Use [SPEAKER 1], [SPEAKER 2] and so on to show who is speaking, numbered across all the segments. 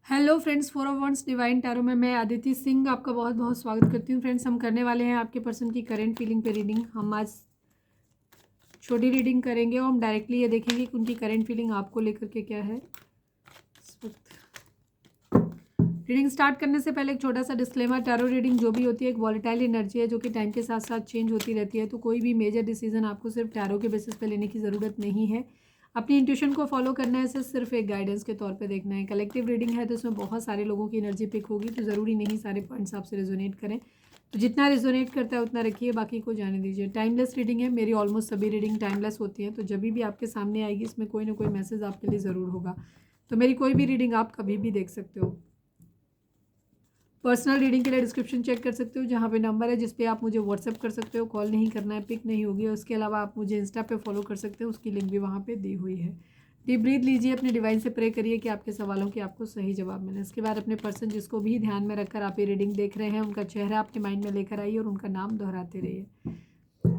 [SPEAKER 1] Hello friends, 4 of wands divine tarot में मैं आदिति सिंह आपका बहुत बहुत स्वागत करती हूँ। फ्रेंड्स, हम करने वाले हैं आपके पर्सन की करंट फीलिंग पे रीडिंग। हम आज छोटी रीडिंग करेंगे और हम डायरेक्टली ये देखेंगे कि उनकी करंट फीलिंग आपको लेकर के क्या है। रीडिंग स्टार्ट करने से पहले एक छोटा सा डिस्क्लेमर, टैरो रीडिंग जो भी होती है एक वॉलेटाइल एनर्जी है जो कि टाइम के साथ साथ चेंज होती रहती है। तो कोई भी मेजर डिसीजन आपको सिर्फ टैरो के बेसिस पे लेने की ज़रूरत नहीं है। अपनी इंट्यूशन को फॉलो करना है, इसे सिर्फ एक गाइडेंस के तौर पे देखना है। कलेक्टिव रीडिंग है तो इसमें बहुत सारे लोगों की एनर्जी पिक होगी, तो ज़रूरी नहीं सारे पॉइंट्स आपसे रेजोनेट करें। तो जितना रेजोनेट करता है उतना रखिए, बाकी को जाने दीजिए। टाइमलेस रीडिंग है, मेरी ऑलमोस्ट सभी रीडिंग टाइमलेस होती हैं, तो जब भी आपके सामने आएगी इसमें कोई ना कोई मैसेज आपके लिए ज़रूर होगा। तो मेरी कोई भी रीडिंग आप कभी भी देख सकते हो। पर्सनल रीडिंग के लिए डिस्क्रिप्शन चेक कर सकते हो, जहाँ पे नंबर है जिस पे आप मुझे व्हाट्सअप कर सकते हो। कॉल नहीं करना है, पिक नहीं होगी। और उसके अलावा आप मुझे इंस्टा पे फॉलो कर सकते हो, उसकी लिंक भी वहाँ पे दी हुई है। डीप ब्रीथ लीजिए, अपने डिवाइन से प्रे करिए कि आपके सवालों के आपको सही जवाब मिले। इसके बाद अपने पर्सन जिसको भी ध्यान में रखकर आप ये रीडिंग देख रहे हैं उनका चेहरा अपने माइंड में लेकर आइए और उनका नाम दोहराते रहिए।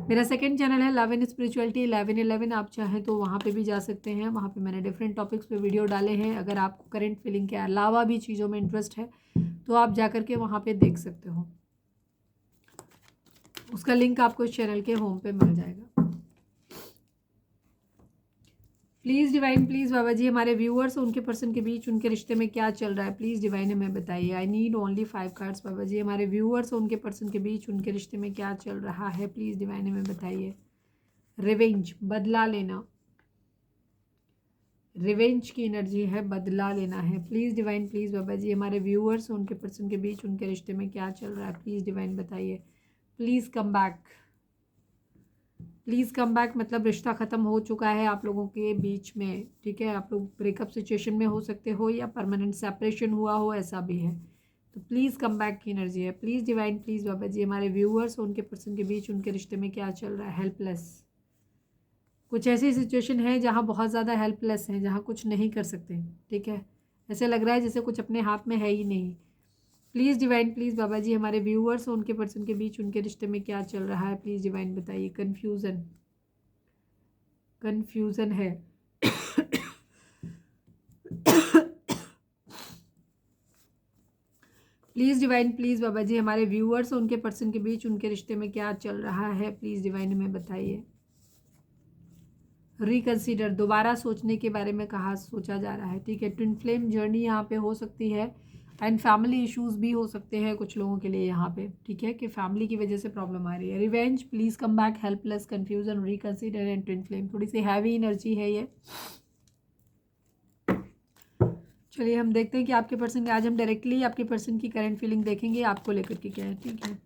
[SPEAKER 1] मेरा सेकंड चैनल है लव एंड स्पिरिचुअलिटी 1111, आप चाहें तो वहाँ पे भी जा सकते हैं। वहाँ पे मैंने डिफरेंट टॉपिक्स पे वीडियो डाले हैं। अगर आपको करंट फीलिंग के अलावा भी चीज़ों में इंटरेस्ट है तो आप जा कर के वहाँ पे देख सकते हो। उसका लिंक आपको इस चैनल के होम पे मिल जाएगा। Please divine, please Baba ji, हमारे व्यूअर्स और उनके पर्सन के बीच उनके रिश्ते में क्या चल रहा है, प्लीज़ डिवाइन हमें बताइए। आई नीड ओनली 5 कार्ड्स बाबा जी। हमारे व्यूअर्स और उनके पर्सन के बीच उनके रिश्ते में क्या चल रहा है, प्लीज़ डिवाइन हमें बताइए। रिवेंज, बदला लेना, रिवेंज की एनर्जी है, बदला लेना है। Please divine, please Baba ji, हमारे व्यूअर्स और उनके पर्सन के बीच उनके रिश्ते में क्या चल रहा है, प्लीज़ डिवाइन बताइए। Please come back, please come back मतलब रिश्ता ख़त्म हो चुका है आप लोगों के बीच में, ठीक है। आप लोग ब्रेकअप सिचुएशन में हो सकते हो या परमानेंट सेपरेशन हुआ हो, ऐसा भी है। तो प्लीज़ कम बैक की एनर्जी है। Please divine, please Baba ji, हमारे व्यूअर्स और उनके पर्सन के बीच उनके रिश्ते में क्या चल रहा है। हेल्पलेस, कुछ ऐसी सिचुएशन है जहाँ बहुत ज़्यादा हेल्पलेस है, जहाँ कुछ नहीं कर सकते, ठीक है। ऐसे लग रहा है जैसे कुछ अपने हाथ में है ही नहीं। Please divine, please Baba ji, हमारे व्यूअर्स और उनके पर्सन के बीच उनके रिश्ते में क्या चल रहा है, प्लीज़ डिवाइन बताइए। कन्फ्यूज़न, कन्फ्यूज़न है। Please divine, please Baba ji, हमारे व्यूअर्स और उनके पर्सन के बीच उनके रिश्ते में क्या चल रहा है, प्लीज़ डिवाइन हमें बताइए। रिकन्सिडर, दोबारा सोचने के बारे में कहा सोचा जा रहा है, ठीक है। ट्विन फ्लेम जर्नी यहाँ पे हो सकती है एंड फैमिली इश्यूज भी हो सकते हैं कुछ लोगों के लिए यहाँ पे, ठीक है, कि फैमिली की वजह से प्रॉब्लम आ रही है। Revenge, please come back, helpless, confusion, reconsider and twin flame. थोड़ी सी हैवी एनर्जी है ये। चलिए हम देखते हैं कि आपके पर्सन के, आज हम डायरेक्टली आपके पर्सन की करंट फीलिंग देखेंगे आपको लेकर के क्या है, ठीक है।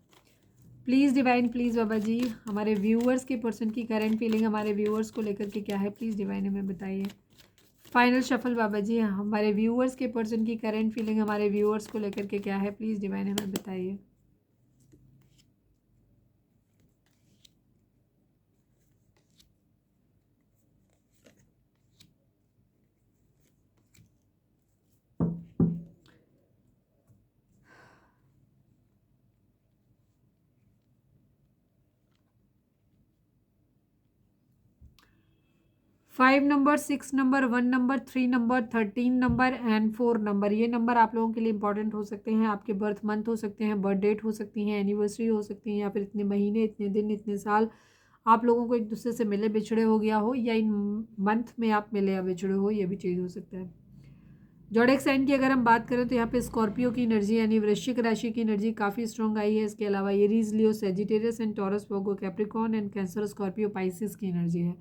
[SPEAKER 1] Please divine, please Baba ji, हमारे व्यूअर्स के पर्सन की करंट फीलिंग हमारे व्यूअर्स को लेकर के क्या है, प्लीज़ डिवाइन हमें बताइए। फाइनल शफल बाबा जी, हमारे व्यूअर्स के पर्सन की करंट फीलिंग हमारे व्यूअर्स को लेकर के क्या है, प्लीज़ डिवाइन हमें बताइए। Five number, 6 number, 1 number, 3 number, 13 number and 4 number. ये नंबर आप लोगों के लिए इंपॉर्टेंट हो सकते हैं। आपके बर्थ मंथ हो सकते हैं, बर्थ डेट हो सकती हैं, एनिवर्सरी हो सकती है, या फिर इतने महीने, इतने दिन, इतने साल आप लोगों को एक दूसरे से मिले बिछड़े हो गया हो, या इन मंथ में आप मिले या बिछड़े हो, ये भी चीज़ हो सकता है। जोडिएक साइन की अगर हम बात करें तो यहाँ पे स्कॉर्पियो की एनर्जी यानी वृश्चिक राशि की एनर्जी काफ़ी स्ट्रॉन्ग आई है। इसके अलावा Aries, Leo, Sagittarius and taurus, Virgo, Capricorn and cancer, Scorpio, Pisces की एनर्जी है।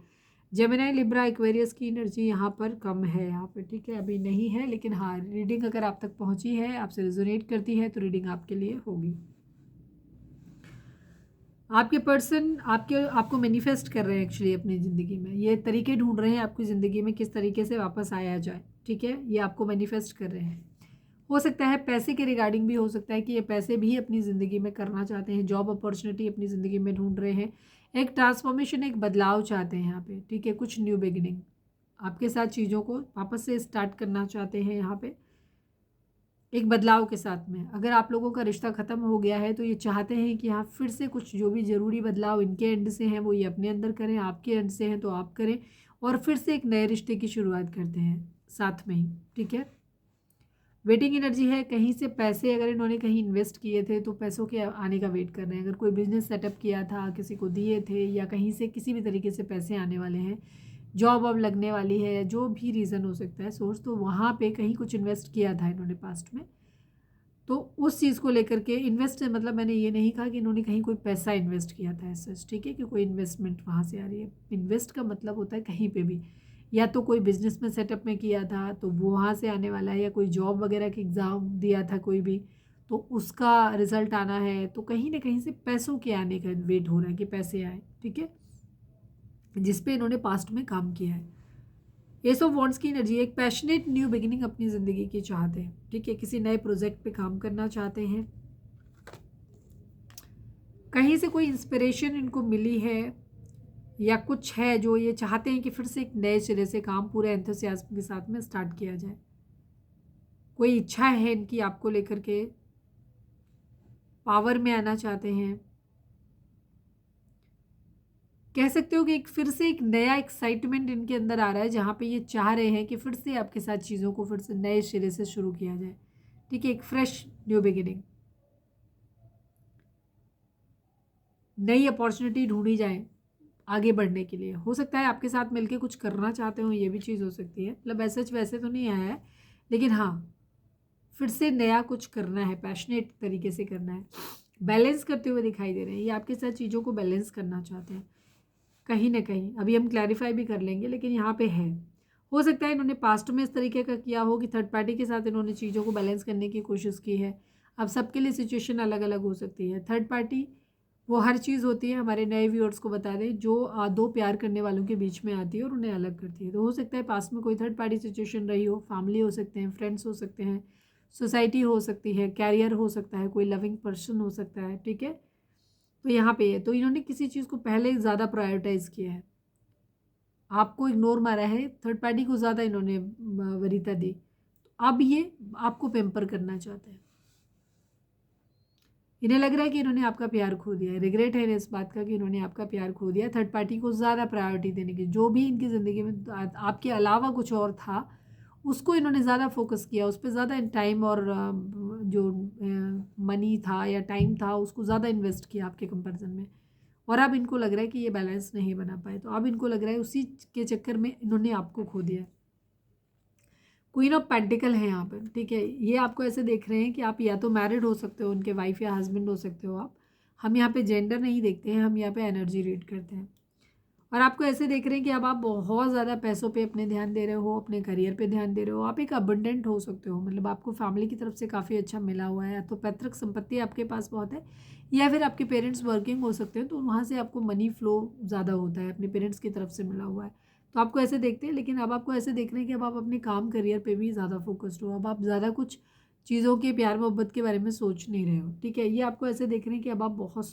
[SPEAKER 1] जेमिनी, लिब्रा, एक्वेरियस की एनर्जी यहाँ पर कम है, यहाँ पे, ठीक है, अभी नहीं है। लेकिन हाँ, रीडिंग अगर आप तक पहुँची है, आपसे रिजोनेट करती है, तो रीडिंग आपके लिए होगी। आपके पर्सन आपको मैनिफेस्ट कर रहे हैं एक्चुअली अपनी ज़िंदगी में। ये तरीके ढूंढ रहे हैं आपकी ज़िंदगी में किस तरीके से वापस आया जाए, ठीक है। ये आपको मैनिफेस्ट कर रहे हैं। हो सकता है पैसे के रिगार्डिंग भी हो सकता है कि ये पैसे भी अपनी ज़िंदगी में करना चाहते हैं। जॉब अपॉर्चुनिटी अपनी ज़िंदगी में ढूंढ रहे हैं। एक ट्रांसफॉर्मेशन, एक बदलाव चाहते हैं यहाँ पे, ठीक है। कुछ न्यू बिगिनिंग आपके साथ चीज़ों को वापस से स्टार्ट करना चाहते हैं यहाँ पे, एक बदलाव के साथ में। अगर आप लोगों का रिश्ता ख़त्म हो गया है तो ये चाहते हैं कि यहाँ फिर से कुछ जो भी ज़रूरी बदलाव इनके एंड से हैं वो ये अपने अंदर करें, आपके एंड से हैं तो आप करें, और फिर से एक नए रिश्ते की शुरुआत करते हैं साथ में ही, ठीक है। वेटिंग एनर्जी है, कहीं से पैसे अगर इन्होंने कहीं इन्वेस्ट किए थे तो पैसों के आने का वेट कर रहे हैं। अगर कोई बिजनेस सेटअप किया था, किसी को दिए थे, या कहीं से किसी भी तरीके से पैसे आने वाले हैं, जॉब अब लगने वाली है, जो भी रीज़न हो सकता है सोर्स, तो वहाँ पे कहीं कुछ इन्वेस्ट किया था इन्होंने पास्ट में। तो उस चीज़ को लेकर के इन्वेस्ट, मतलब मैंने ये नहीं कहा कि इन्होंने कहीं कोई पैसा इन्वेस्ट किया था ऐसा, ठीक है, कि कोई इन्वेस्टमेंट वहाँ से आ रही है। इन्वेस्ट का मतलब होता है कहीं पे भी, या तो कोई बिजनेस में सेटअप में किया था तो वो वहाँ से आने वाला है, या कोई जॉब वगैरह की एग्ज़ाम दिया था कोई भी, तो उसका रिजल्ट आना है, तो कहीं ना कहीं से पैसों के आने का वेट हो रहा है कि पैसे आए, ठीक है, जिस पे इन्होंने पास्ट में काम किया है। एस ऑफ वॉन्ड्स की एनर्जी, एक पैशनेट न्यू बिगिनिंग अपनी ज़िंदगी की चाहते हैं, ठीक है, किसी नए प्रोजेक्ट पे काम करना चाहते हैं, कहीं से कोई इंस्पिरेशन इनको मिली है, या कुछ है जो ये चाहते हैं कि फिर से एक नए सिरे से काम पूरे एंथुसियाज्म के साथ में स्टार्ट किया जाए। कोई इच्छा है इनकी आपको लेकर के, पावर में आना चाहते हैं, कह सकते हो कि एक फिर से एक नया एक्साइटमेंट इनके अंदर आ रहा है, जहाँ पे ये चाह रहे हैं कि फिर से आपके साथ चीज़ों को फिर से नए सिरे से शुरू किया जाए, ठीक है, एक फ्रेश न्यू बिगिनिंग, नई अपॉर्चुनिटी ढूंढी जाए आगे बढ़ने के लिए। हो सकता है आपके साथ मिलके कुछ करना चाहते हो, ये भी चीज़ हो सकती है, मतलब ऐसा वैसे तो नहीं आया है, लेकिन हाँ फिर से नया कुछ करना है, पैशनेट तरीके से करना है, बैलेंस करते हुए दिखाई दे रहे हैं, ये आपके साथ चीज़ों को बैलेंस करना चाहते हैं कहीं ना कहीं। अभी हम क्लैरिफाई भी कर लेंगे, लेकिन यहाँ पे है, हो सकता है इन्होंने पास्ट में इस तरीके का किया हो कि थर्ड पार्टी के साथ इन्होंने चीज़ों को बैलेंस करने की कोशिश की है। अब सबके लिए सिचुएशन अलग अलग हो सकती है। थर्ड पार्टी वो हर चीज़ होती है, हमारे नए व्यूअर्स को बता दें, जो दो प्यार करने वालों के बीच में आती है और उन्हें अलग करती है। तो हो सकता है पास्ट में कोई थर्ड पार्टी सिचुएशन रही हो, फैमिली हो सकते हैं, फ्रेंड्स हो सकते हैं, सोसाइटी हो सकती है, कैरियर हो सकता है, कोई लविंग पर्सन हो सकता है, ठीक है। तो यहाँ पे है, तो इन्होंने किसी चीज़ को पहले ज़्यादा प्रायोरिटाइज़ किया है, आपको इग्नोर मारा है, थर्ड पार्टी को ज़्यादा इन्होंने वरीयता दी, तो अब ये आपको पेम्पर करना चाहते हैं। इन्हें लग रहा है कि इन्होंने आपका प्यार खो दिया है, रिग्रेट है इन्हें इस बात का कि इन्होंने आपका प्यार खो दिया। थर्ड पार्टी को ज़्यादा प्रायोरिटी देने की, जो भी इनकी ज़िंदगी में आपके अलावा कुछ और था, उसको इन्होंने ज़्यादा फोकस किया, उस पर ज़्यादा टाइम और जो मनी था या टाइम था उसको ज़्यादा इन्वेस्ट किया आपके कंपैरिजन में। और अब इनको लग रहा है कि ये बैलेंस नहीं बना पाए, तो अब इनको लग रहा है उसी के चक्कर में इन्होंने आपको खो दिया। क्वीन ऑफ पेंटिकल है यहाँ पर, ठीक है, ये आपको ऐसे देख रहे हैं कि आप या तो मैरिड हो सकते हो, उनके वाइफ या हस्बैंड हो सकते हो आप। हम यहाँ पे जेंडर नहीं देखते हैं, हम यहाँ पे एनर्जी रीड करते हैं। और आपको ऐसे देख रहे हैं कि अब आप बहुत ज़्यादा पैसों पे अपने ध्यान दे रहे हो, अपने करियर पे ध्यान दे रहे हो, आप एक अबंडेंट हो सकते हो, मतलब आपको फैमिली की तरफ से काफ़ी अच्छा मिला हुआ है, या तो पैतृक संपत्ति आपके पास बहुत है, या फिर आपके पेरेंट्स वर्किंग हो सकते हैं, तो वहाँ से आपको मनी फ्लो ज़्यादा होता है, अपने पेरेंट्स की तरफ से मिला हुआ है, तो आपको ऐसे देखते हैं। लेकिन अब आपको ऐसे देख रहे हैं कि अब आप अपने काम करियर पे भी ज़्यादा फोकस्ड हो, अब आप ज़्यादा कुछ चीज़ों के प्यार मोहब्बत के बारे में सोच नहीं रहे हो, ठीक है, ये आपको ऐसे देख रहे हैं कि अब आप बहुत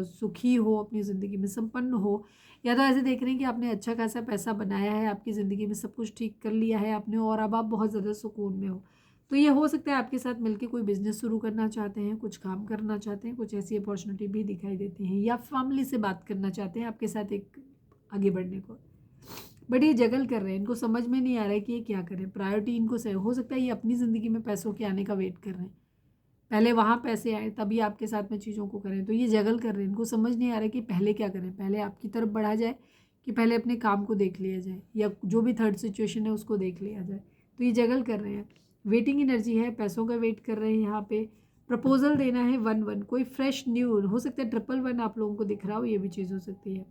[SPEAKER 1] सुखी हो, अपनी ज़िंदगी में संपन्न हो, या तो ऐसे देख रहे हैं कि आपने अच्छा खासा पैसा बनाया है, आपकी ज़िंदगी में सब कुछ ठीक कर लिया है आपने, और अब आप बहुत ज़्यादा सुकून में हो। तो ये हो सकता है आपके साथ मिलके कोई बिजनेस शुरू करना चाहते हैं, कुछ काम करना चाहते हैं, कुछ ऐसी अपॉर्चुनिटी भी दिखाई देती हैं, या फैमिली से बात करना चाहते हैं आपके साथ एक आगे बढ़ने को। बट ये जगल कर रहे हैं, इनको समझ में नहीं आ रहा है कि ये क्या करें, प्रायोरिटी इनको से हो सकता है ये अपनी ज़िंदगी में पैसों के आने का वेट कर रहे हैं, पहले वहाँ पैसे आए तभी आपके साथ में चीज़ों को करें, तो ये जगल कर रहे हैं, इनको समझ नहीं आ रहा है कि पहले क्या करें, पहले आपकी तरफ बढ़ा जाए कि पहले अपने काम को देख लिया जाए, या जो भी थर्ड सिचुएशन है उसको देख लिया जाए, तो ये जगल कर रहे हैं। वेटिंग एनर्जी है, पैसों का वेट कर रहे हैं यहाँ पे, प्रपोजल देना है 1-1, कोई फ्रेश न्यू हो सकता है, 1-1 आप लोगों को दिख रहा हो, ये भी चीज़ हो सकती है,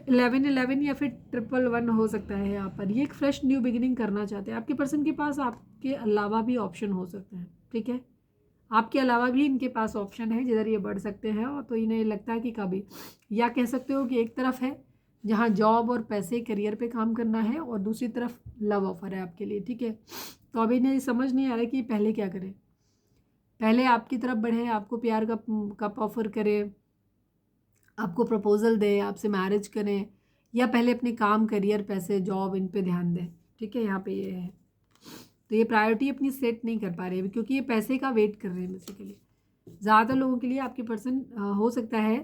[SPEAKER 1] 11-11 या फिर 1-1 हो सकता है यहाँ पर। ये एक फ्रेश न्यू बिगिनिंग करना चाहते हैं, आपके पर्सन के पास आपके अलावा भी ऑप्शन हो सकते हैं, ठीक है, आपके अलावा भी इनके पास ऑप्शन है जिधर ये बढ़ सकते हैं, और तो इन्हें लगता है कि कभी, या कह सकते हो कि एक तरफ है जहाँ जॉब और पैसे करियर पे काम करना है, और दूसरी तरफ लव ऑफर है आपके लिए, ठीक है। तो अभी इन्हें समझ नहीं आ रहा कि पहले क्या करें, पहले आपकी तरफ बढ़े, आपको प्यार का कप ऑफर करे, आपको प्रपोजल दें, आपसे मैरिज करें, या पहले अपने काम करियर पैसे जॉब इन पे ध्यान दें, ठीक है, यहाँ पे ये है। तो ये प्रायोरिटी अपनी सेट नहीं कर पा रहे हैं क्योंकि ये पैसे का वेट कर रहे हैं बेसिकली। ज़्यादातर लोगों के लिए आपके पर्सन हो सकता है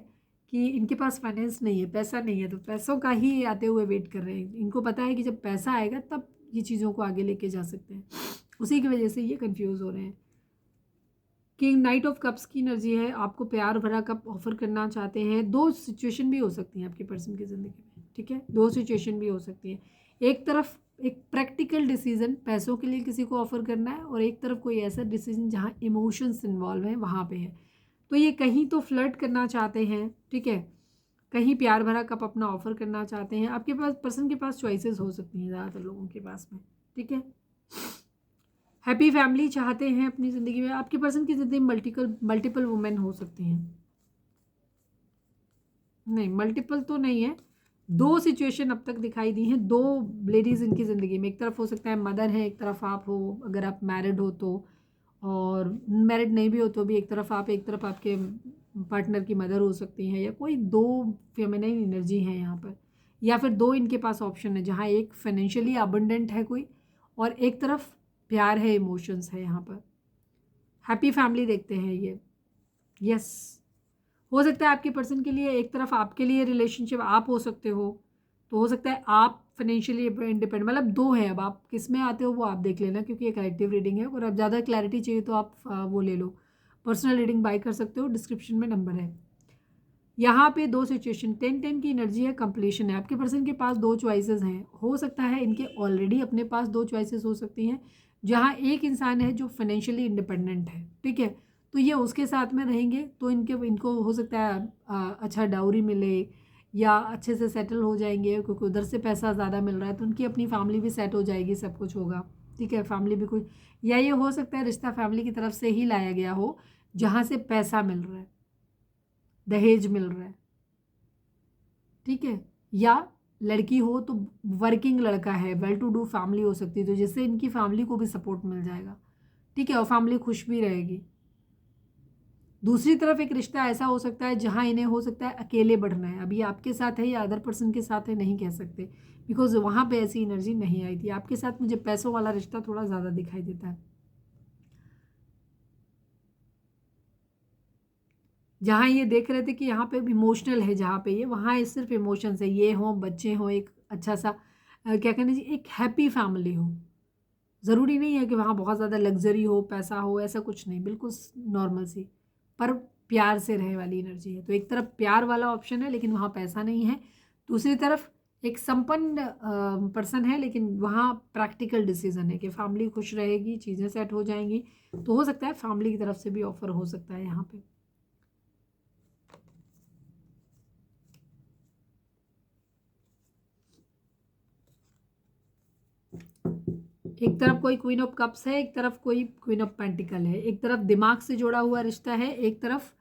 [SPEAKER 1] कि इनके पास फाइनेंस नहीं है, पैसा नहीं है, तो पैसों का ही आते हुए वेट कर रहे हैं। इनको पता है कि जब पैसा आएगा तब ये चीज़ों को आगे लेके जा सकते हैं। उसी की वजह से ये कंफ्यूज हो रहे हैं। किंग नाइट ऑफ कप्स की एनर्जी है, आपको प्यार भरा कप ऑफर करना चाहते हैं। दो सिचुएशन भी हो सकती हैं आपके पर्सन की ज़िंदगी में, ठीक है, दो सिचुएशन भी हो सकती है। एक तरफ एक प्रैक्टिकल डिसीजन पैसों के लिए किसी को ऑफर करना है, और एक तरफ कोई ऐसा डिसीजन जहाँ इमोशंस इन्वॉल्व हैं वहाँ पे है। तो ये कहीं तो फ्लर्ट करना चाहते हैं, ठीक है, कहीं प्यार भरा कप अपना ऑफर करना चाहते हैं। आपके पास पर्सन के पास चॉइसेस हो सकती हैं ज़्यादातर लोगों के पास में, ठीक है। हैप्पी फैमिली चाहते हैं अपनी ज़िंदगी में। आपके पर्सन की ज़िंदगी में मल्टीपल वुमेन हो सकती हैं, नहीं मल्टीपल तो नहीं है, दो सिचुएशन अब तक दिखाई दी हैं, दो लेडीज़ इनकी ज़िंदगी में। एक तरफ हो सकता है मदर है, एक तरफ आप हो, अगर आप मैरिड हो तो, और मैरिड नहीं भी हो तो भी एक तरफ आप, एक तरफ आपके पार्टनर की मदर हो सकती हैं, या कोई दो फेमिनाइन एनर्जी है यहाँ पर, या फिर दो इनके पास ऑप्शन है जहाँ एक फाइनेंशियली अबंडेंट है कोई, और एक तरफ प्यार है, इमोशंस है यहाँ पर। हैप्पी फैमिली देखते हैं ये, यस। हो सकता है आपके पर्सन के लिए, एक तरफ आपके लिए रिलेशनशिप आप हो सकते हो, तो हो सकता है आप फाइनेंशियली इंडिपेंडेंट, मतलब दो है। अब आप किस में आते हो वो आप देख लेना, क्योंकि ये कलेक्टिव रीडिंग है। और अब ज़्यादा क्लैरिटी चाहिए तो आप वो ले लो, पर्सनल रीडिंग बाय कर सकते हो, डिस्क्रिप्शन में नंबर है। यहाँ पे दो सिचुएशन, 10-10 की एनर्जी है, कंप्लीशन है। आपके पर्सन के पास दो चॉइसेस हैं, हो सकता है इनके ऑलरेडी अपने पास दो चॉइसेस हो सकती हैं, जहाँ एक इंसान है जो फाइनेंशियली इंडिपेंडेंट है, ठीक है, तो ये उसके साथ में रहेंगे, तो इनको हो सकता है अच्छा डाउरी मिले, या अच्छे से सेटल हो जाएंगे, क्योंकि उधर से पैसा ज़्यादा मिल रहा है, तो उनकी अपनी फैमिली भी सेट हो जाएगी, सब कुछ होगा, ठीक है, फैमिली भी कुछ, या ये हो सकता है रिश्ता फैमिली की तरफ से ही लाया गया हो, जहाँ से पैसा मिल रहा है, दहेज मिल रहा है, ठीक है, या लड़की हो तो वर्किंग लड़का है, वेल टू डू फैमिली हो सकती है, तो जिससे इनकी फैमिली को भी सपोर्ट मिल जाएगा, ठीक है, और फैमिली खुश भी रहेगी। दूसरी तरफ एक रिश्ता ऐसा हो सकता है जहां इन्हें हो सकता है अकेले बढ़ना है, अभी आपके साथ है या अदर पर्सन के साथ है नहीं कह सकते, बिकॉज वहां पे ऐसी एनर्जी नहीं आई थी। आपके साथ मुझे पैसों वाला रिश्ता थोड़ा ज़्यादा दिखाई देता है, जहाँ ये देख रहे थे कि यहाँ पे इमोशनल है, जहाँ पे ये, वहाँ ये सिर्फ इमोशंस है, ये हो, बच्चे हो, एक अच्छा सा क्या कहना जी, एक हैप्पी फैमिली हो। ज़रूरी नहीं है कि वहाँ बहुत ज़्यादा लग्जरी हो, पैसा हो, ऐसा कुछ नहीं, बिल्कुल नॉर्मल सी, पर प्यार से रहने वाली एनर्जी है। तो एक तरफ प्यार वाला ऑप्शन है लेकिन वहाँ पैसा नहीं है, दूसरी तरफ एक संपन्न पर्सन है, लेकिन वहाँ प्रैक्टिकल डिसीजन है कि फैमिली खुश रहेगी, चीज़ें सेट हो जाएंगी, तो हो सकता है फैमिली की तरफ से भी ऑफर हो सकता है यहाँ पे। एक तरफ कोई क्वीन ऑफ कप्स है, एक तरफ कोई क्वीन ऑफ पेंटिकल है, एक तरफ दिमाग से जुड़ा हुआ रिश्ता है, एक तरफ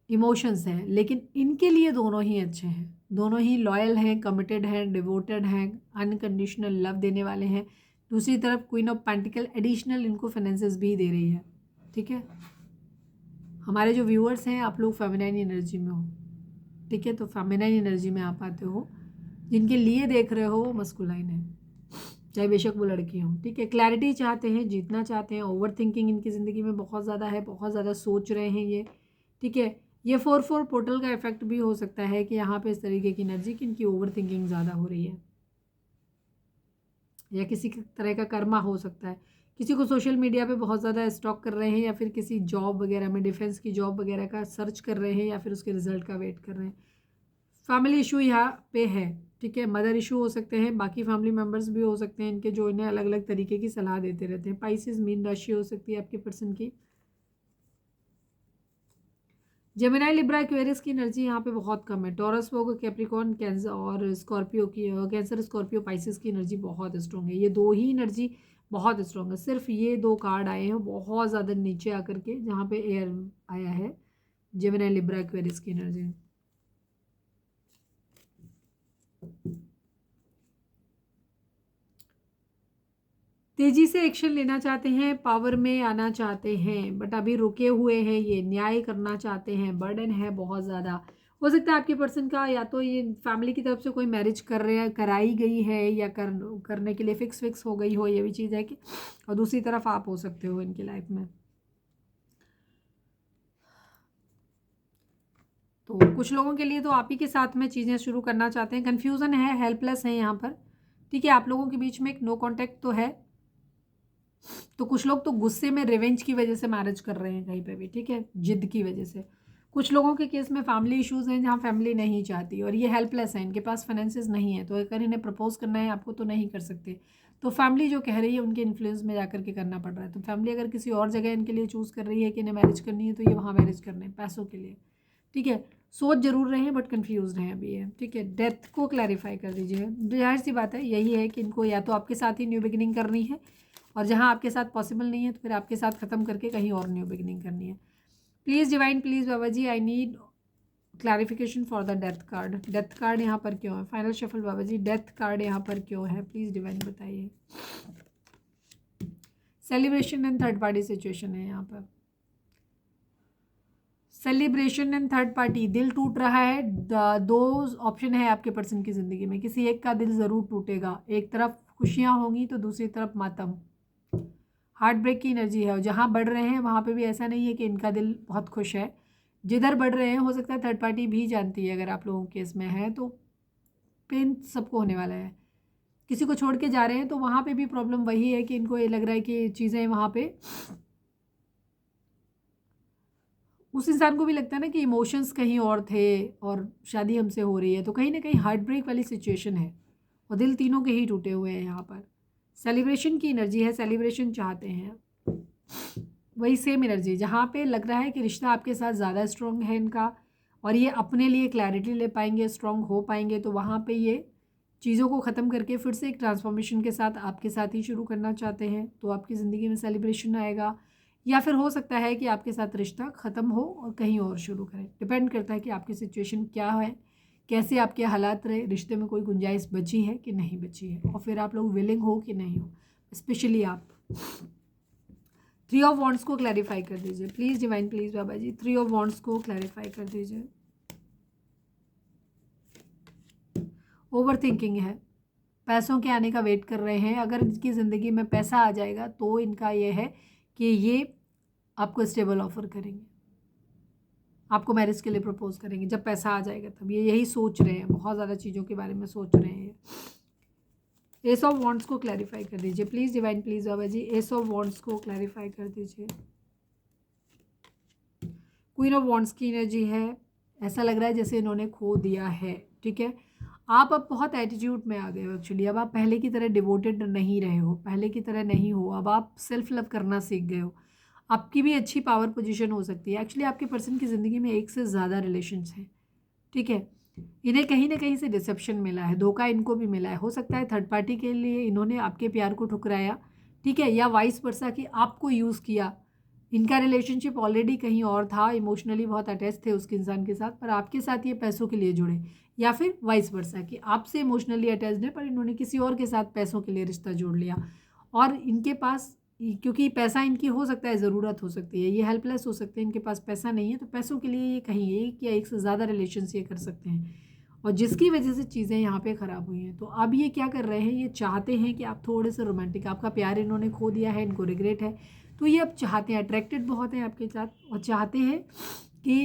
[SPEAKER 1] इमोशंस हैं, लेकिन इनके लिए दोनों ही अच्छे हैं, दोनों ही लॉयल हैं, कमिटेड हैं, डिवोटेड हैं, अनकंडीशनल लव देने वाले हैं। दूसरी तरफ क्वीन ऑफ पेंटिकल एडिशनल इनको फाइनेंसेस भी दे रही है, ठीक है। हमारे जो व्यूअर्स हैं आप लोग फेमिनाइन एनर्जी में हो, ठीक है, तो फेमिनाइन एनर्जी में आप आते हो, जिनके लिए देख रहे हो वो मस्कुलाइन है, चाहे बेशक वो लड़की हो, ठीक है। क्लैरिटी चाहते हैं, जीतना चाहते हैं, ओवर थिंकिंग इनकी ज़िंदगी में बहुत ज़्यादा है, बहुत ज़्यादा सोच रहे हैं ये, ठीक है। ये 4-4 पोर्टल का इफेक्ट भी हो सकता है कि यहाँ पे इस तरीके की एनर्जी कि इनकी ओवर थिंकिंग ज़्यादा हो रही है, या किसी तरह का कर्मा हो सकता है, किसी को सोशल मीडिया पे बहुत ज़्यादा स्टॉक कर रहे हैं, या फिर किसी जॉब वगैरह में, डिफेंस की जॉब वगैरह का सर्च कर रहे हैं, या फिर उसके रिजल्ट का वेट कर रहे हैं। फैमिली इशू यहाँ पे है, ठीक है, मदर इशू हो सकते हैं, बाकी फैमिली मेम्बर्स भी हो सकते हैं इनके, जो इन्हें अलग अलग तरीके की सलाह देते रहते हैं। पाइसिस मीन राशि हो सकती है आपके पर्सन की, जेमिनी लिब्रा एक्वेरियस की एनर्जी यहाँ पे बहुत कम है, टॉरस वो कैप्रिकॉर्न कैंसर और स्कॉर्पियो की, कैंसर स्कॉर्पियो पाइसिस की एनर्जी बहुत स्ट्रॉन्ग है। ये दो ही एनर्जी बहुत स्ट्रॉन्ग है, सिर्फ ये दो कार्ड आए हैं बहुत ज़्यादा नीचे आकर के, जहाँ पे एयर आया है, जेमिनी लिब्रा एक्वेरियस की एनर्जी। तेजी से एक्शन लेना चाहते हैं, पावर में आना चाहते हैं, बट अभी रुके हुए हैं, ये न्याय करना चाहते हैं, बर्डन है बहुत ज़्यादा। हो सकता है आपके पर्सन का या तो ये फैमिली की तरफ से कोई मैरिज कर रहे हैं, कराई गई है, या करने के लिए फिक्स हो गई हो, ये भी चीज़ है कि, और दूसरी तरफ आप हो सकते हो इनकी लाइफ में। तो कुछ लोगों के लिए तो आप ही के साथ में चीज़ें शुरू करना चाहते हैं, कन्फ्यूज़न है, हेल्पलेस है यहाँ पर, ठीक है। आप लोगों के बीच में एक नो कॉन्टैक्ट तो है, तो कुछ लोग तो गुस्से में रिवेंज की वजह से मैरिज कर रहे हैं कहीं पे भी, ठीक है, जिद की वजह से। कुछ लोगों के केस में फैमिली इश्यूज हैं जहाँ फैमिली नहीं चाहती और ये हेल्पलेस है, इनके पास फाइनेंसेस नहीं है, तो अगर इन्हें प्रपोज करना है आपको तो नहीं कर सकते। तो फैमिली जो कह रही है उनके इन्फ्लुएंस में जाकर के करना पड़ रहा है। तो फैमिली अगर किसी और जगह इनके लिए चूज़ कर रही है कि इन्हें मैरिज करनी है तो ये वहाँ मैरिज करने हैं पैसों के लिए, ठीक है। सोच जरूर रहे हैं बट कंफ्यूज हैं अभी ये, ठीक है। डेथ को क्लैरिफाई कर दीजिए। जाहिर सी बात है यही है कि इनको या तो आपके साथ ही न्यू बिगिनिंग करनी है, और जहाँ आपके साथ पॉसिबल नहीं है तो फिर आपके साथ ख़त्म करके कहीं और न्यू बिगिनिंग करनी है। Please divine, please Baba ji, I need clarification for the death card. Death card यहाँ पर क्यों है? Final shuffle Baba ji, death card यहाँ पर क्यों है? प्लीज़ डिवाइन बताइए। Celebration and third party situation है यहाँ पर। सेलिब्रेशन एंड थर्ड पार्टी, दिल टूट रहा है। दो ऑप्शन है आपके पर्सन की ज़िंदगी में, किसी एक का दिल ज़रूर टूटेगा। एक तरफ खुशियाँ होंगी तो दूसरी तरफ मातम, हार्ट ब्रेक की एनर्जी है। और जहाँ बढ़ रहे हैं वहाँ पे भी ऐसा नहीं है कि इनका दिल बहुत खुश है। जिधर बढ़ रहे हैं हो सकता है थर्ड पार्टी भी जानती है, अगर आप लोगों के केस में है तो पेन सबको होने वाला है। किसी को छोड़ के जा रहे हैं तो वहाँ पे भी प्रॉब्लम वही है कि इनको ये लग रहा है कि चीज़ें वहाँ पे उस इंसान को भी लगता है ना कि इमोशंस कहीं और थे और शादी हमसे हो रही है, तो कहीं ना कहीं हार्ट ब्रेक वाली सिचुएशन है और दिल तीनों के ही टूटे हुए हैं यहाँ पर। सेलिब्रेशन की एनर्जी है, सेलिब्रेशन चाहते हैं, वही सेम एनर्जी जहाँ पे लग रहा है कि रिश्ता आपके साथ ज़्यादा स्ट्रॉन्ग है इनका और ये अपने लिए क्लैरिटी ले पाएंगे, स्ट्रॉन्ग हो पाएंगे, तो वहाँ पे ये चीज़ों को ख़त्म करके फिर से एक ट्रांसफॉर्मेशन के साथ आपके साथ ही शुरू करना चाहते हैं। तो आपकी ज़िंदगी में सेलिब्रेशन आएगा, या फिर हो सकता है कि आपके साथ रिश्ता ख़त्म हो और कहीं और शुरू करें। डिपेंड करता है कि आपकी सिचुएशन क्या है, कैसे आपके हालात रहे, रिश्ते में कोई गुंजाइश बची है कि नहीं बची है, और फिर आप लोग विलिंग हो कि नहीं हो, स्पेशली आप। 3 ऑफ वॉन्ड्स को क्लैरिफाई कर दीजिए please divine, please Baba ji, 3 of wands को क्लैरिफाई कर दीजिए। ओवर थिंकिंग है, पैसों के आने का वेट कर रहे हैं। अगर इनकी ज़िंदगी में पैसा आ जाएगा तो इनका ये है कि ये आपको स्टेबल ऑफर करेंगे, आपको मैरिज के लिए प्रपोज करेंगे जब पैसा आ जाएगा, तब ये यही सोच रहे हैं, बहुत ज़्यादा चीज़ों के बारे में सोच रहे हैं। एस ऑफ वॉन्ड्स को क्लैरिफाई कर दीजिए please divine, please Baba ji, ace of wands को क्लैरिफाई कर दीजिए। क्वीन ऑफ वॉन्ड्स की एनर्जी है, ऐसा लग रहा है जैसे इन्होंने खो दिया है, ठीक है। आप अब बहुत एटीट्यूड में आ गए हो एक्चुअली, अब आप पहले की तरह डिवोटेड नहीं रहे हो, पहले की तरह नहीं हो, अब आप सेल्फ लव करना सीख गए हो। आपकी भी अच्छी पावर पोजीशन हो सकती है। एक्चुअली आपके पर्सन की ज़िंदगी में एक से ज़्यादा रिलेशंस हैं, ठीक है। इन्हें कहीं ना कहीं से डिसेप्शन मिला है, धोखा इनको भी मिला है। हो सकता है थर्ड पार्टी के लिए इन्होंने आपके प्यार को ठुकराया, ठीक है, या वाइस वर्सा कि आपको यूज़ किया। इनका रिलेशनशिप ऑलरेडी कहीं और था, इमोशनली बहुत अटैच थे उसके इंसान के साथ, पर आपके साथ ये पैसों के लिए जुड़े, या फिर वाइस वर्सा कि आपसे इमोशनली अटैच्ड है पर इन्होंने किसी और के साथ पैसों के लिए रिश्ता जोड़ लिया। और इनके पास, क्योंकि पैसा इनकी हो सकता है ज़रूरत हो सकती है, ये हेल्पलेस हो सकते हैं, इनके पास पैसा नहीं है, तो पैसों के लिए ये कहीं एक या एक से ज़्यादा रिलेशंस ये कर सकते हैं, और जिसकी वजह से चीज़ें यहाँ पे ख़राब हुई हैं। तो अब ये क्या कर रहे हैं, ये चाहते हैं कि आप थोड़े से रोमांटिक, आपका प्यार इन्होंने खो दिया है, इनको रिग्रेट है, तो ये अब चाहते हैं, अट्रैक्टेड बहुत हैं आपके साथ और चाहते हैं कि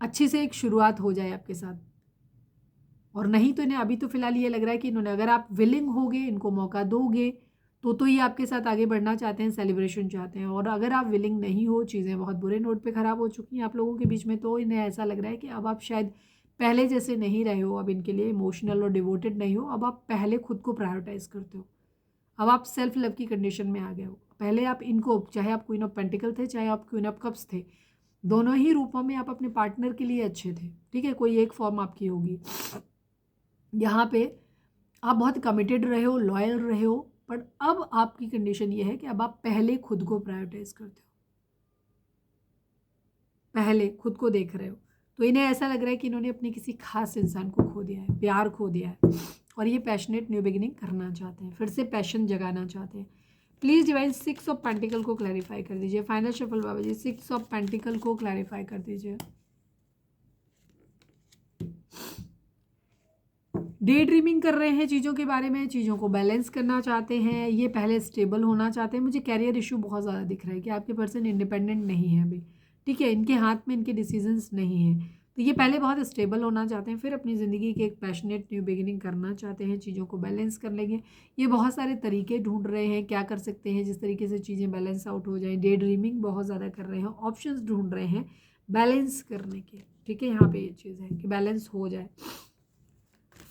[SPEAKER 1] अच्छी से एक शुरुआत हो जाए आपके साथ। और नहीं तो इन्हें अभी तो फ़िलहाल ये लग रहा है कि इन्होंने, अगर आप विलिंग होगे, इनको मौका दोगे तो ये आपके साथ आगे बढ़ना चाहते हैं, सेलिब्रेशन चाहते हैं। और अगर आप विलिंग नहीं हो, चीज़ें बहुत बुरे नोट पे ख़राब हो चुकी हैं आप लोगों के बीच में, तो इन्हें ऐसा लग रहा है कि अब आप शायद पहले जैसे नहीं रहे हो, अब इनके लिए इमोशनल और डिवोटेड नहीं हो, अब आप पहले खुद को प्रायोरिटाइज़ करते हो, अब आप सेल्फ लव की कंडीशन में आ गए हो। पहले आप इनको, चाहे आप क्वीन ऑफ पेंटिकल थे, चाहे आप क्वीन ऑफ कप्स थे, दोनों ही रूपों में आप अपने पार्टनर के लिए अच्छे थे, ठीक है, कोई एक फॉर्म आपकी होगी। यहाँ पे आप बहुत कमिटेड रहे हो, लॉयल रहे हो, बट अब आपकी कंडीशन ये है कि अब आप पहले खुद को प्रायोरिटाइज करते हो, पहले खुद को देख रहे हो। तो इन्हें ऐसा लग रहा है कि इन्होंने अपने किसी खास इंसान को खो दिया है, प्यार खो दिया है, और ये पैशनेट न्यू बिगिनिंग करना चाहते हैं, फिर से पैशन जगाना चाहते हैं। प्लीज़ डिवाइन 6 ऑफ पेंटिकल को क्लैरिफाई कर दीजिए। Final shuffle Baba ji, 6 of pentacle को क्लैरिफाई कर दीजिए। डे ड्रीमिंग कर रहे हैं चीज़ों के बारे में, चीज़ों को बैलेंस करना चाहते हैं, ये पहले स्टेबल होना चाहते हैं। मुझे कैरियर इशू बहुत ज़्यादा दिख रहा है कि आपके पर्सन इंडिपेंडेंट नहीं है अभी, ठीक है, इनके हाथ में इनके डिसीजंस नहीं हैं। तो ये पहले बहुत स्टेबल होना चाहते हैं, फिर अपनी ज़िंदगी की एक पैशनेट न्यू बिगिनिंग करना चाहते हैं, चीज़ों को बैलेंस कर लेंगे। ये बहुत सारे तरीके ढूंढ रहे हैं क्या कर सकते हैं जिस तरीके से चीज़ें बैलेंस आउट हो जाएं। डे ड्रीमिंग बहुत ज़्यादा कर रहे हैं, ऑप्शंस ढूंढ रहे हैं बैलेंस करने के। ठीक है, यहाँ पे ये चीज़ है कि बैलेंस हो जाए।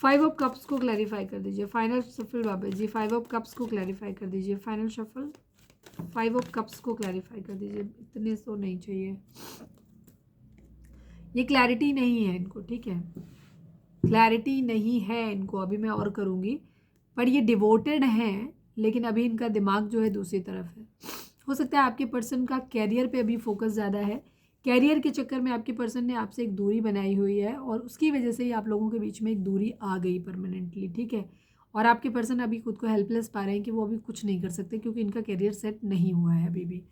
[SPEAKER 1] 5 ऑफ कप्स को क्लैरिफाई कर दीजिए। Final shuffle Baba ji, 5 of cups को क्लैरिफाई कर दीजिए। फाइनल शफल 5 ऑफ कप्स को क्लैरिफाई कर दीजिए। इतने तो नहीं चाहिए, ये क्लैरिटी नहीं है इनको। ठीक है, क्लैरिटी नहीं है इनको, अभी मैं और करूँगी। पर ये डिवोटेड हैं, लेकिन अभी इनका दिमाग जो है दूसरी तरफ है। हो सकता है आपके पर्सन का कैरियर पे अभी फोकस ज़्यादा है। कैरियर के चक्कर में आपके पर्सन ने आपसे एक दूरी बनाई हुई है और उसकी वजह से ही आप लोगों के बीच में एक दूरी आ गई परमानेंटली। ठीक है, और आपके पर्सन अभी खुद को हेल्पलेस पा रहे हैं कि वो अभी कुछ नहीं कर सकते क्योंकि इनका कैरियर सेट नहीं हुआ है अभी भी।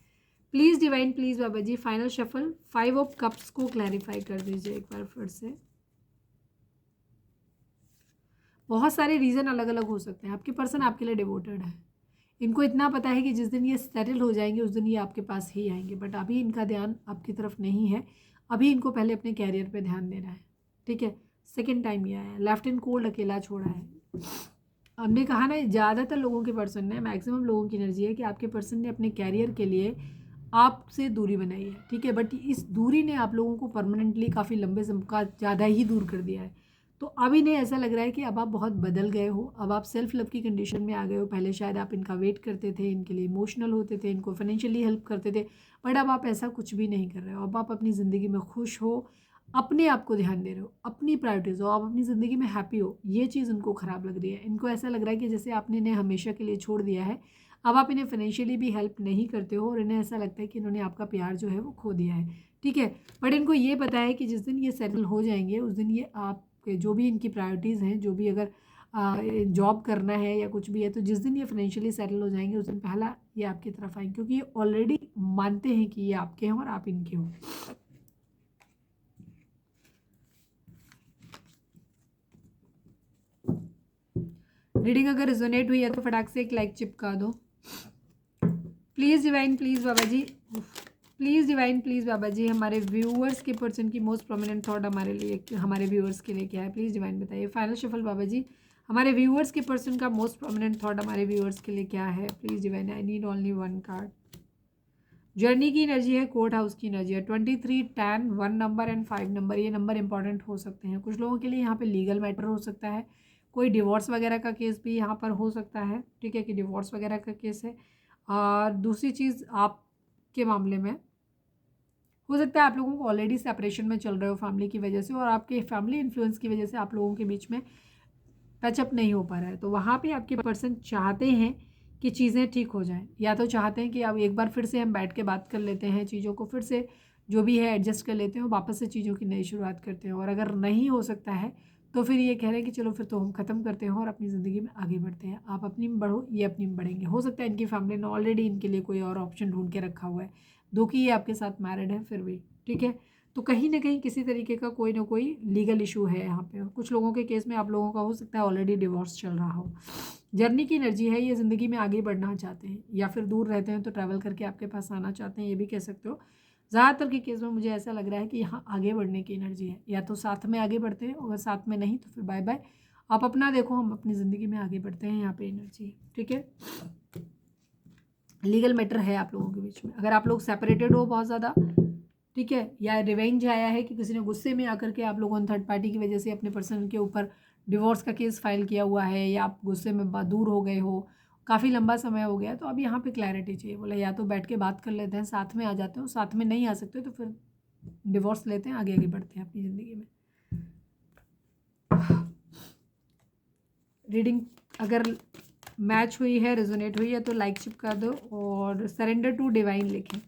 [SPEAKER 1] Please divine, please Baba ji, final shuffle 5 of cups को क्लैरिफाई कर दीजिए एक बार फिर से। बहुत सारे रीज़न अलग अलग हो सकते हैं। आपके पर्सन आपके लिए डिवोटेड है, इनको इतना पता है कि जिस दिन ये सेटल हो जाएंगे उस दिन ये आपके पास ही आएंगे, बट अभी इनका ध्यान आपकी तरफ नहीं है। अभी इनको पहले अपने कैरियर पे ध्यान देना है। ठीक है, सेकेंड टाइम ये आया, लेफ्ट इन कोल्ड, अकेला छोड़ा है। हमने कहा ना, ज़्यादातर लोगों के पर्सन ने, मैक्सिमम लोगों की एनर्जी है कि आपके पर्सन ने अपने कैरियर के लिए आपसे दूरी बनाई है। ठीक है, बट इस दूरी ने आप लोगों को परमानेंटली काफ़ी लंबे समय का ज़्यादा ही दूर कर दिया है। तो अब इन्हें ऐसा लग रहा है कि अब आप बहुत बदल गए हो, अब आप सेल्फ लव की कंडीशन में आ गए हो। पहले शायद आप इनका वेट करते थे, इनके लिए इमोशनल होते थे, इनको फाइनेंशियली हेल्प करते थे, बट अब आप ऐसा कुछ भी नहीं कर रहे हो। अब आप अपनी ज़िंदगी में खुश हो, अपने आप को ध्यान दे रहे हो, अपनी प्रायोरिटीज़ हो, आप अपनी ज़िंदगी में हैप्पी हो। ये चीज़ इनको ख़राब लग रही है। इनको ऐसा लग रहा है कि जैसे आपने इन्हें हमेशा के लिए छोड़ दिया है, अब आप इन्हें फाइनेंशियली भी हेल्प नहीं करते हो और इन्हें ऐसा लगता है कि इन्होंने आपका प्यार जो है वो खो दिया है। ठीक है, बट इनको ये पता है कि जिस दिन ये सेटल हो जाएंगे उस दिन ये आपके जो भी इनकी प्रायोरिटीज़ हैं, जो भी अगर जॉब करना है या कुछ भी है, तो जिस दिन ये फाइनेंशियली सेटल हो जाएंगे उस दिन पहला ये आपकी तरफ आएंगे, क्योंकि ये ऑलरेडी मानते हैं कि ये आपके हैं और आप इनके हो। रीडिंग अगर रिजोनेट हुई है तो फटाक से एक लाइक चिपका दो। Please divine, please Baba ji, please divine, please Baba ji, हमारे व्यूअर्स के पर्सन की मोस्ट प्रोमिनेंट थॉट हमारे लिए, हमारे व्यूअर्स के लिए क्या है? प्लीज़ डिवाइन बताइए। फाइनल शफल बाबा जी, हमारे व्यूअर्स के पर्सन का मोस्ट प्रोमिनेंट थॉट हमारे व्यूअर्स के लिए क्या है? Please divine, I need only one card. Journey की एनर्जी है, कोर्ट हाउस की एनर्जी है। 23, 10, 1 नंबर एंड 5 नंबर, ये नंबर इंपॉर्टेंट हो सकते हैं कुछ लोगों के लिए। यहाँ पे लीगल मैटर हो सकता है, कोई डिवोर्स वगैरह का केस भी यहाँ पर हो सकता है। ठीक है, कि डिवोर्स वगैरह का केस है। और दूसरी चीज़, आपके मामले में हो सकता है आप लोगों को ऑलरेडी सेपरेशन में चल रहे हो फैमिली की वजह से, और आपके फैमिली इन्फ्लुएंस की वजह से आप लोगों के बीच में पैचअप नहीं हो पा रहा है। तो वहाँ पे आपके पर्सन चाहते हैं कि चीज़ें ठीक हो जाएं, या तो चाहते हैं कि अब एक बार फिर से हम बैठ के बात कर लेते हैं, चीज़ों को फिर से जो भी है एडजस्ट कर लेते हैं और वापस से चीज़ों की नई शुरुआत करते हैं। और अगर नहीं हो सकता है तो फिर ये कह रहे हैं कि चलो फिर तो हम ख़त्म करते हैं और अपनी ज़िंदगी में आगे बढ़ते हैं। आप अपनी में बढ़ो, ये अपनी में बढ़ेंगे। हो सकता है इनकी फैमिली ने ऑलरेडी इनके लिए कोई और ऑप्शन ढूंढ के रखा हुआ है, दो कि ये आपके साथ मैरिड है फिर भी। ठीक है, तो कहीं ना कहीं किसी तरीके का कोई ना कोई लीगल इशू है यहाँ पे। कुछ लोगों के केस में आप लोगों का हो सकता है ऑलरेडी डिवोर्स चल रहा हो। जर्नी की एनर्जी है, ये ज़िंदगी में आगे बढ़ना चाहते हैं, या फिर दूर रहते हैं तो ट्रैवल करके आपके पास आना चाहते हैं, ये भी कह सकते हो। ज़्यादातर के केस में मुझे ऐसा लग रहा है कि यहाँ आगे बढ़ने की एनर्जी है, या तो साथ में आगे बढ़ते हैं, अगर साथ में नहीं तो फिर बाय बाय, आप अपना देखो, हम अपनी ज़िंदगी में आगे बढ़ते हैं। यहाँ पे एनर्जी है। ठीक है, लीगल मैटर है आप लोगों के बीच में, अगर आप लोग सेपरेटेड हो बहुत ज़्यादा। ठीक है, या रिवेंज आया है कि किसी ने गुस्से में आकर के आप लोगों ने थर्ड पार्टी की वजह से अपने पर्सन के ऊपर डिवोर्स का केस फाइल किया हुआ है, या आप गुस्से में दूर हो गए हो, काफ़ी लंबा समय हो गया। तो अब यहाँ पे क्लैरिटी चाहिए। बोला या तो बैठ के बात कर लेते हैं, साथ में आ जाते हो, साथ में नहीं आ सकते तो फिर डिवोर्स लेते हैं, आगे आगे बढ़ते हैं अपनी ज़िंदगी में। रीडिंग अगर मैच हुई है, रेजोनेट हुई है तो लाइक चिपका दो और सरेंडर टू डिवाइन लिखें।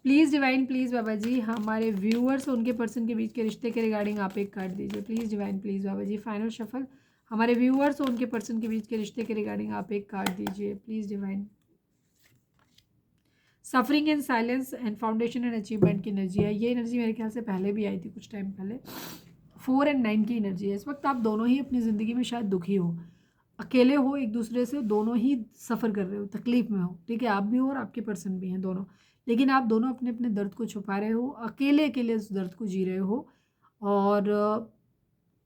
[SPEAKER 1] Please divine, please Baba ji, हमारे व्यूअर्स उनके पर्सन के बीच के रिश्ते के रिगार्डिंग आप एक कार्ड दीजिए। Please divine, please Baba ji, final shuffle, हमारे व्यूअर्स उनके पर्सन के बीच के रिश्ते के रिगार्डिंग आप एक कार्ड दीजिए। Please divine. Suffering and silence and foundation and achievement की एनर्जी है। ये एनर्जी मेरे ख्याल से पहले भी आई थी कुछ टाइम पहले। 4 और 9 की एनर्जी है। इस वक्त आप दोनों ही अपनी ज़िंदगी में शायद दुखी हो, अकेले हो एक दूसरे से, दोनों ही सफ़र कर रहे हो, तकलीफ़ में हो, ठीक है, आप भी हो और आपके पर्सन भी हैं दोनों, लेकिन आप दोनों अपने अपने दर्द को छुपा रहे हो, अकेले अकेले उस दर्द को जी रहे हो और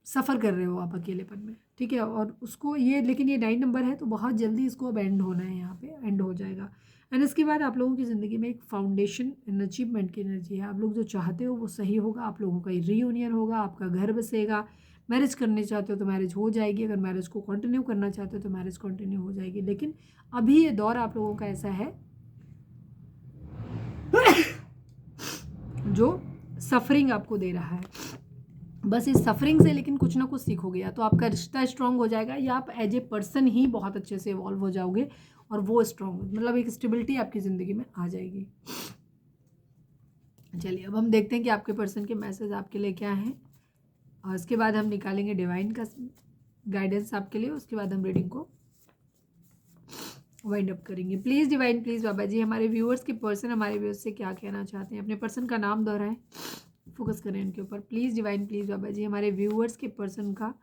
[SPEAKER 1] सफ़र कर रहे हो आप अकेलेपन में, ठीक है। और उसको ये, लेकिन ये 9 नंबर है तो बहुत जल्दी इसको अब एंड होना है, यहाँ पे एंड हो जाएगा। एंड इसके बाद आप लोगों की ज़िंदगी में एक फाउंडेशन एंड अचीवमेंट की एनर्जी है। आप लोग जो चाहते हो वो सही होगा, आप लोगों का रीयूनियन होगा, आपका घर बसेगा। मैरिज करने चाहते हो तो मैरिज हो जाएगी, अगर मैरिज को कंटिन्यू करना चाहते हो तो मैरिज कंटिन्यू हो जाएगी। लेकिन अभी ये दौर आप लोगों का ऐसा है जो सफरिंग आपको दे रहा है, बस इस सफरिंग से लेकिन कुछ ना कुछ सीखोगे, या तो आपका रिश्ता स्ट्रांग हो जाएगा या आप एज ए पर्सन ही बहुत अच्छे से इवॉल्व हो जाओगे और वो स्ट्रांग, मतलब एक स्टेबिलिटी आपकी ज़िंदगी में आ जाएगी। चलिए अब हम देखते हैं कि आपके पर्सन के मैसेज आपके लिए क्या हैं, और इसके बाद हम निकालेंगे डिवाइन का गाइडेंस आपके लिए, उसके बाद हम रीडिंग को वाइंड अप करेंगे। Please divine, please Baba ji, हमारे व्यूअर्स के पर्सन हमारे व्यूअर्स से क्या कहना चाहते हैं, अपने पर्सन का नाम दोहराएं, फोकस करें उनके ऊपर। Please divine, please Baba ji, हमारे व्यूअर्स के पर्सन का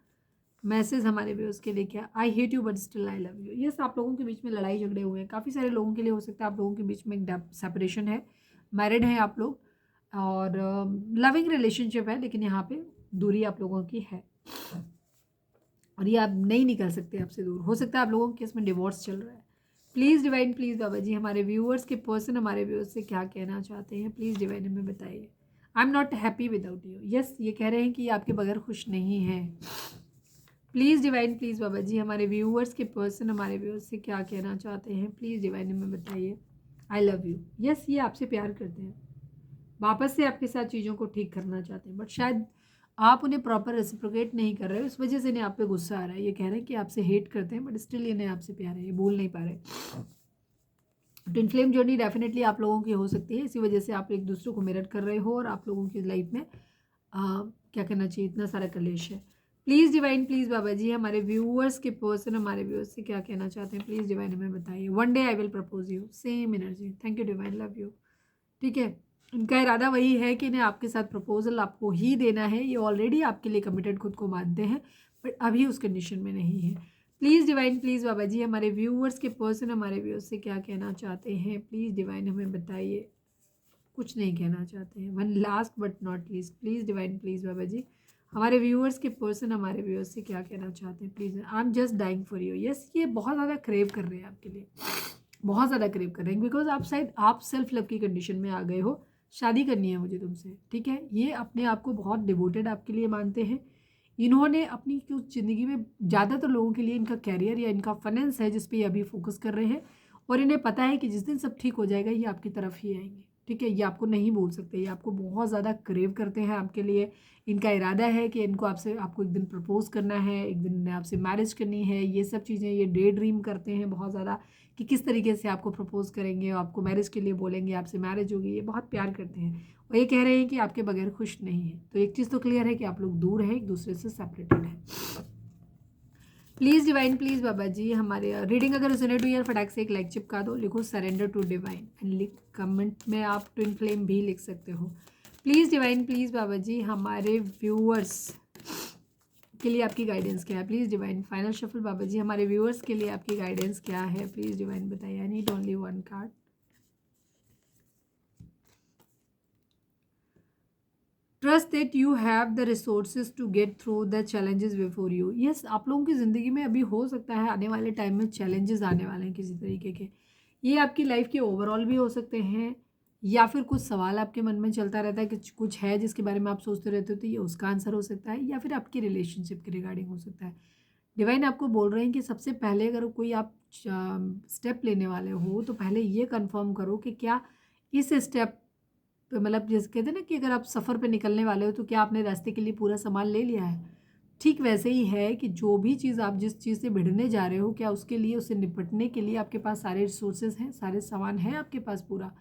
[SPEAKER 1] मैसेज हमारे व्यूअर्स के लिए क्या। I hate you but still I love you. Yes, आप लोगों के बीच में लड़ाई झगड़े हुए हैं, काफ़ी सारे लोगों के लिए हो सकता है आप लोगों के बीच में एक सेपरेशन है, मैरिड हैं आप लोग और लविंग रिलेशनशिप है, लेकिन यहाँ पे दूरी आप लोगों की है और ये आप नहीं निकल सकते आपसे दूर। हो सकता है आप लोगों के इसमें डिवोर्स चल रहा है। Please divine, please Baba ji, हमारे व्यूअर्स के पर्सन हमारे व्यूअर्स से क्या कहना चाहते हैं, प्लीज़ डिवाइन हमें बताइए। I am not happy without you. Yes, ये कह रहे हैं कि आपके बगैर खुश नहीं हैं। Please divine, please Baba ji, हमारे व्यूअर्स के पर्सन हमारे व्यूअर्स से क्या कहना चाहते हैं, प्लीज़ डिवाइन हमें बताइए। I love you. यस, ये आपसे प्यार करते हैं, वापस से आपके साथ चीज़ों को ठीक करना चाहते हैं, बट शायद आप उन्हें प्रॉपर रेसिप्रोकेट नहीं कर रहे हो, इस वजह से इन्हें आप पे गुस्सा आ रहा है। ये कह रहे हैं कि आपसे हेट करते हैं, बट स्टिल इन्हें आपसे प्यार है, ये बोल नहीं पा रहे। ट्विन फ्लेम जर्नी डेफिनेटली आप लोगों की हो सकती है, इसी वजह से आप एक दूसरे को मिरर कर रहे हो और आप लोगों की लाइफ में क्या करना चाहिए, इतना सारा कलेश है। Please divine, please Baba ji, हमारे व्यूअर्स के पर्सन हमारे व्यूअर्स से क्या कहना चाहते हैं, प्लीज़ डिवाइन हमें बताइए। One day I will propose you, same energy. Thank you divine, love you. ठीक है, इनका इरादा वही है कि इन्हें आपके साथ प्रपोजल आपको ही देना है, ये ऑलरेडी आपके लिए कमिटेड खुद को मानते हैं, बट अभी उस कंडीशन में नहीं है। Please divine, please Baba ji, हमारे व्यूअर्स के पर्सन हमारे व्यूअर्स से क्या कहना चाहते हैं, प्लीज़ डिवाइन हमें बताइए। कुछ नहीं कहना चाहते हैं। One last but not least, please divine, please Baba ji, हमारे व्यूअर्स के पर्सन हमारे व्यूअर्स से क्या कहना चाहते हैं, please. I am just dying for you. Yes, ये बहुत ज़्यादा क्रेव कर रहे हैं आपके लिए, बहुत ज़्यादा क्रेव कर रहे हैं, बिकॉज आप शायद आप सेल्फ लव की कंडीशन में आ गए हो, शादी करनी है मुझे तुमसे, ठीक है। ये अपने आप को बहुत डिवोटेड आपके लिए मानते हैं। इन्होंने अपनी कुछ ज़िंदगी में ज़्यादातर लोगों के लिए इनका कैरियर या इनका फाइनेंस है जिस पे ये अभी फोकस कर रहे हैं, और इन्हें पता है कि जिस दिन सब ठीक हो जाएगा ये आपकी तरफ ही आएंगे, ठीक है। ये आपको नहीं बोल सकते, ये आपको बहुत ज़्यादा क्रेव करते हैं आपके लिए। इनका इरादा है कि इनको आपको एक दिन प्रपोज करना है, एक दिन इन्हें आपसे मैरिज करनी है, ये सब चीज़ें ये डे ड्रीम करते हैं बहुत ज़्यादा कि किस तरीके से आपको प्रपोज करेंगे और आपको मैरिज के लिए बोलेंगे, आपसे मैरिज होगी, ये बहुत प्यार करते हैं। और ये कह रहे हैं कि आपके बगैर खुश नहीं है। तो एक चीज़ तो क्लियर है कि आप लोग दूर हैं, एक दूसरे से सेपरेटेड हैं। Please divine, please Baba ji, हमारे रीडिंग अगर रेजोनेट हुई है फटाक से एक लाइक चिपका दो, लिखो surrender to divine and comment में आप ट्विन फ्लेम भी लिख सकते हो। Please divine, please Baba ji, हमारे व्यूअर्स के लिए आपकी गाइडेंस क्या है, please divine. Final shuffle Baba ji, हमारे व्यूअर्स के लिए आपकी गाइडेंस क्या है, प्लीज़ डिवाइन बताइए। I need only one card. Trust that you have the resources to get through the challenges before you. Yes, आप लोगों की ज़िंदगी में अभी हो सकता है आने वाले टाइम में चैलेंजेस आने वाले हैं किसी तरीके के। ये आपकी लाइफ के ओवरऑल भी हो सकते हैं, या फिर कुछ सवाल आपके मन में चलता रहता है कि कुछ है जिसके बारे में आप सोचते रहते हो, तो ये उसका आंसर हो सकता है, या फिर आपकी रिलेशनशिप के रिगार्डिंग हो सकता है। डिवाइन आपको बोल रहे हैं कि सबसे पहले अगर कोई आप स्टेप लेने वाले हो तो पहले ये कंफर्म करो कि क्या इस स्टेप, तो मतलब जैसे कहते हैं ना कि अगर आप सफ़र पे निकलने वाले हो तो क्या आपने रास्ते के लिए पूरा सामान ले लिया है। ठीक वैसे ही है कि जो भी चीज़ आप जिस चीज़ से भिड़ने जा रहे हो, क्या उसके लिए, उससे निपटने के लिए आपके पास सारे रिसोर्सेज हैं, सारे सामान हैं आपके पास पूरा।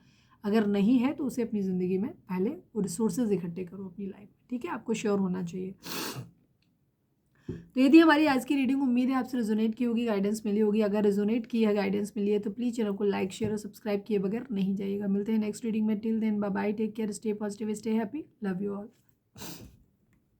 [SPEAKER 1] अगर नहीं है तो उसे अपनी ज़िंदगी में पहले वो रिसोर्सेज इकट्ठे करो अपनी लाइफ में, ठीक है। आपको श्योर होना चाहिए। तो ये थी हमारी आज की रीडिंग। उम्मीद है आपसे रेजोनेट की होगी, गाइडेंस मिली होगी। अगर रेजोनेट की है, गाइडेंस मिली है, तो प्लीज़ चैनल को लाइक, शेयर और सब्सक्राइब किए बगैर नहीं जाइएगा। मिलते हैं नेक्स्ट रीडिंग में। Till then bye bye, take care, stay positive, stay happy, love you all.